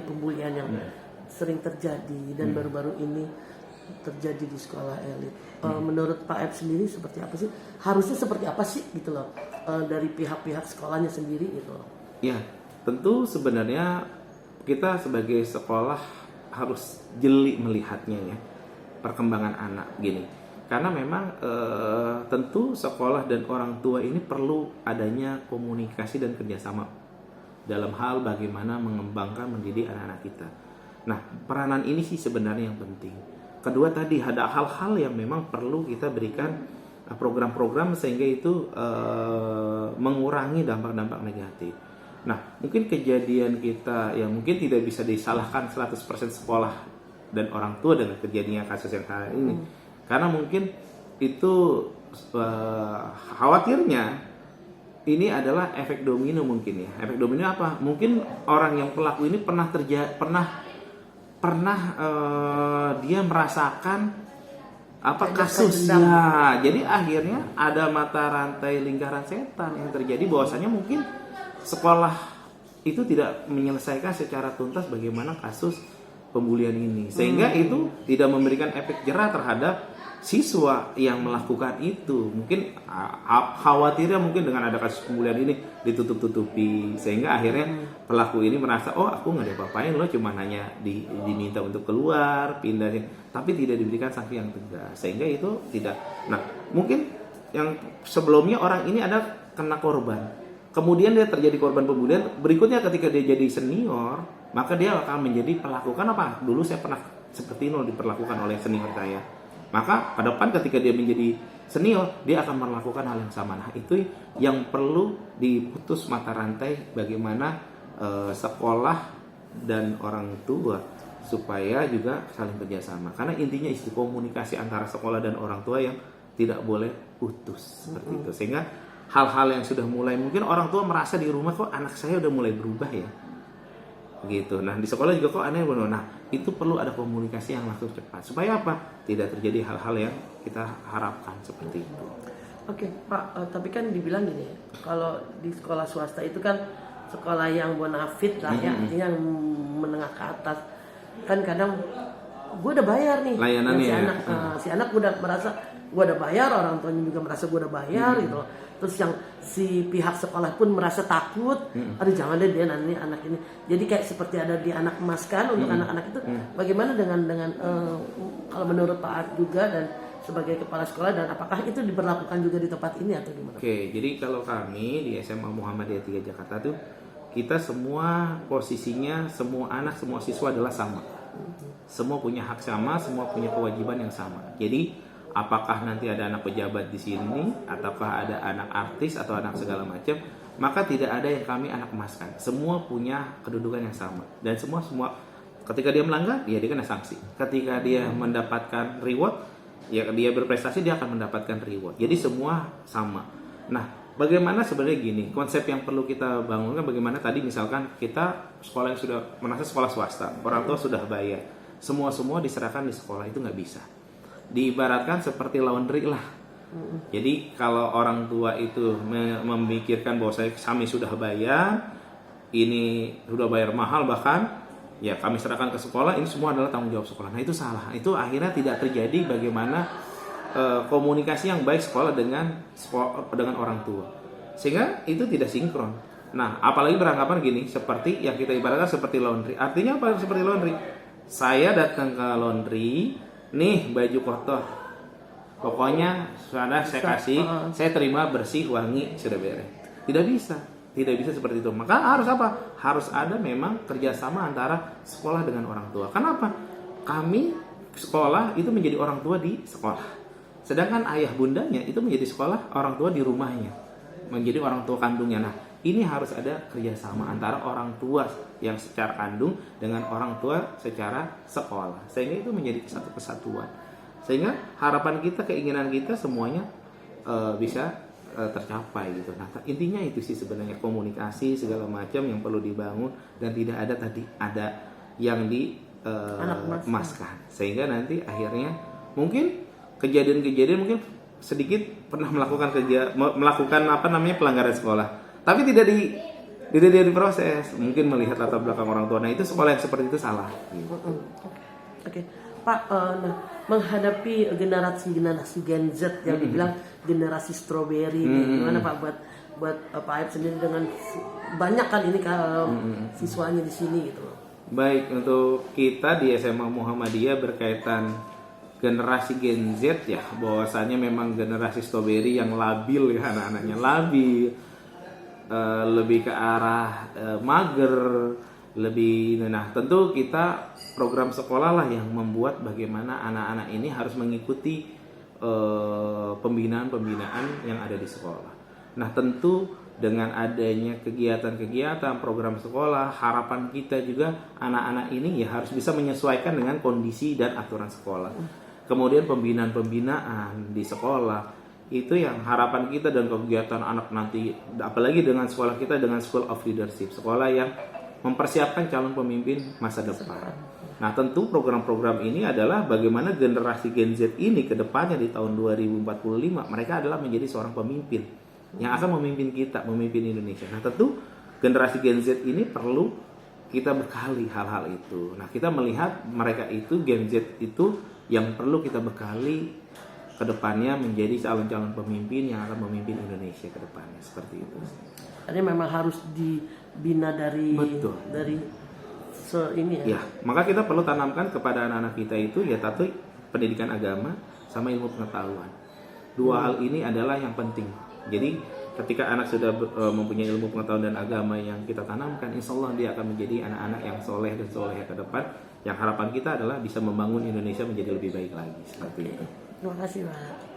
pembulian yang sering terjadi dan baru-baru ini terjadi di sekolah elit. Menurut Pak Ep sendiri seperti apa sih? Harusnya seperti apa sih gitu loh dari pihak-pihak sekolahnya sendiri gitu loh. Ya, tentu sebenarnya kita sebagai sekolah harus jeli melihatnya ya, perkembangan anak gini. Karena memang tentu sekolah dan orang tua ini perlu adanya komunikasi dan kerjasama dalam hal bagaimana mengembangkan mendidik anak-anak kita. Nah, peranan ini sih sebenarnya yang penting. Kedua tadi ada hal-hal yang memang perlu kita berikan program-program sehingga itu mengurangi dampak-dampak negatif. Nah, mungkin kejadian kita yang mungkin tidak bisa disalahkan 100% sekolah dan orang tua dengan kejadian kasus yang kali ini. Karena mungkin itu khawatirnya ini adalah efek domino mungkin ya. Efek domino apa? Mungkin orang yang pelaku ini pernah dia merasakan apa kasusnya. Jadi akhirnya ada mata rantai lingkaran setan yang terjadi bahwasanya mungkin sekolah itu tidak menyelesaikan secara tuntas bagaimana kasus pembulian ini. Sehingga itu tidak memberikan efek jera terhadap siswa yang melakukan itu. Mungkin khawatirnya mungkin dengan ada kasus pembulian ini ditutup-tutupi sehingga akhirnya pelaku ini merasa oh aku nggak diapa-apain, lo cuma hanya diminta untuk keluar pindah, tapi tidak diberikan sanksi yang tegas sehingga itu tidak. Nah mungkin yang sebelumnya orang ini ada kena korban, kemudian dia terjadi korban pembulian, berikutnya ketika dia jadi senior maka dia akan menjadi pelaku. Kan apa? Dulu saya pernah seperti ini diperlakukan oleh senior saya. Maka ke depan ketika dia menjadi senior, dia akan melakukan hal yang sama. Nah, itu yang perlu diputus mata rantai bagaimana sekolah dan orang tua supaya juga saling kerjasama. Karena intinya isu komunikasi antara sekolah dan orang tua yang tidak boleh putus seperti itu. Sehingga hal-hal yang sudah mulai mungkin orang tua merasa di rumah kok anak saya udah mulai berubah ya. Gitu. Nah di sekolah juga kok aneh benar. Nah itu perlu ada komunikasi yang langsung cepat supaya apa? Tidak terjadi hal-hal yang kita harapkan seperti itu. Oke Pak, tapi kan dibilang gini, kalau di sekolah swasta itu kan sekolah yang bonafit lah ya, artinya yang menengah ke atas. Kan kadang gue udah bayar nih, layanannya si anak udah merasa gue udah bayar, orang tuanya juga merasa gue udah bayar gitu loh. Terus yang si pihak sekolah pun merasa takut, aduh jangan deh dia nanti anak ini. Jadi kayak seperti ada di anak emas kan untuk anak-anak itu. Bagaimana dengan kalau menurut Pak Art juga dan sebagai kepala sekolah, dan apakah itu diberlakukan juga di tempat ini atau gimana? Oke, jadi kalau kami di SMA Muhammadiyah 3 Jakarta tuh kita semua posisinya, semua anak, semua siswa adalah sama. Semua punya hak sama, semua punya kewajiban yang sama. Jadi apakah nanti ada anak pejabat di sini, ataukah ada anak artis atau anak segala macam, maka tidak ada yang kami anak emaskan. Semua punya kedudukan yang sama dan semua ketika dia melanggar, ya dia kena sanksi. Ketika dia mendapatkan reward, ya dia berprestasi dia akan mendapatkan reward. Jadi semua sama. Nah, bagaimana sebenarnya gini, konsep yang perlu kita bangunkan bagaimana tadi misalkan kita sekolah yang sudah merasa sekolah swasta, orang tua sudah bayar, semua diserahkan di sekolah, itu nggak bisa. Diibaratkan seperti laundry lah. Jadi kalau orang tua itu memikirkan bahwa kami sudah bayar, ini sudah bayar mahal bahkan, ya kami serahkan ke sekolah, ini semua adalah tanggung jawab sekolah. Nah itu salah. Itu akhirnya tidak terjadi bagaimana komunikasi yang baik sekolah dengan orang tua. Sehingga itu tidak sinkron. Nah apalagi beranggapan gini, seperti yang kita ibaratkan seperti laundry. Artinya apa seperti laundry? Saya datang ke laundry, nih baju kotor, pokoknya sudah saya kasih, saya terima bersih, wangi, sudah beres. Tidak bisa seperti itu. Maka harus apa? Harus ada memang kerjasama antara sekolah dengan orang tua. Kenapa? Kami sekolah itu menjadi orang tua di sekolah, sedangkan ayah bundanya itu menjadi sekolah orang tua di rumahnya, menjadi orang tua kandungnya. Nah ini harus ada kerjasama antara orang tua yang secara kandung dengan orang tua secara sekolah, sehingga itu menjadi satu kesatuan. Sehingga harapan kita, keinginan kita semuanya bisa tercapai gitu. Nah intinya itu sih sebenarnya, komunikasi segala macam yang perlu dibangun dan tidak ada yang emaskan, sehingga nanti akhirnya mungkin kejadian-kejadian mungkin sedikit pernah melakukan pelanggaran sekolah, tapi tidak Itu dia diproses. Mungkin melihat latar belakang orang tua. Nah itu sekolah yang seperti itu salah. Gitu. Oke, Pak, nah, menghadapi generasi Gen Z yang dibilang generasi strawberry, gimana Pak buat Pak Aib sendiri dengan banyak kan ini siswanya di sini gitu loh. Baik, untuk kita di SMA Muhammadiyah berkaitan generasi Gen Z ya, bahwasanya memang generasi strawberry yang labil ya, anak-anaknya labil, lebih ke arah mager, lebih. Nah tentu kita program sekolah lah yang membuat bagaimana anak-anak ini harus mengikuti pembinaan-pembinaan yang ada di sekolah. Nah tentu dengan adanya kegiatan-kegiatan program sekolah, harapan kita juga anak-anak ini ya harus bisa menyesuaikan dengan kondisi dan aturan sekolah. Kemudian pembinaan-pembinaan di sekolah itu yang harapan kita, dan kegiatan anak nanti, apalagi dengan sekolah kita dengan School of Leadership, sekolah yang mempersiapkan calon pemimpin masa depan. Nah tentu program-program ini adalah bagaimana generasi Gen Z ini ke depannya di tahun 2045 mereka adalah menjadi seorang pemimpin yang akan memimpin kita, memimpin Indonesia. Nah tentu generasi Gen Z ini perlu kita bekali hal-hal itu. Nah kita melihat mereka itu, Gen Z itu yang perlu kita bekali ke depannya menjadi calon-calon pemimpin yang akan memimpin Indonesia ke depannya, seperti itu. Jadi memang harus dibina dari ini ya. Ya, maka kita perlu tanamkan kepada anak-anak kita itu ya satu pendidikan agama sama ilmu pengetahuan. Dua hal ini adalah yang penting. Jadi ketika anak sudah mempunyai ilmu pengetahuan dan agama yang kita tanamkan, insya Allah dia akan menjadi anak-anak yang soleh dan soleh ke depan. Yang harapan kita adalah bisa membangun Indonesia menjadi lebih baik lagi, seperti itu. Terima kasih Pak.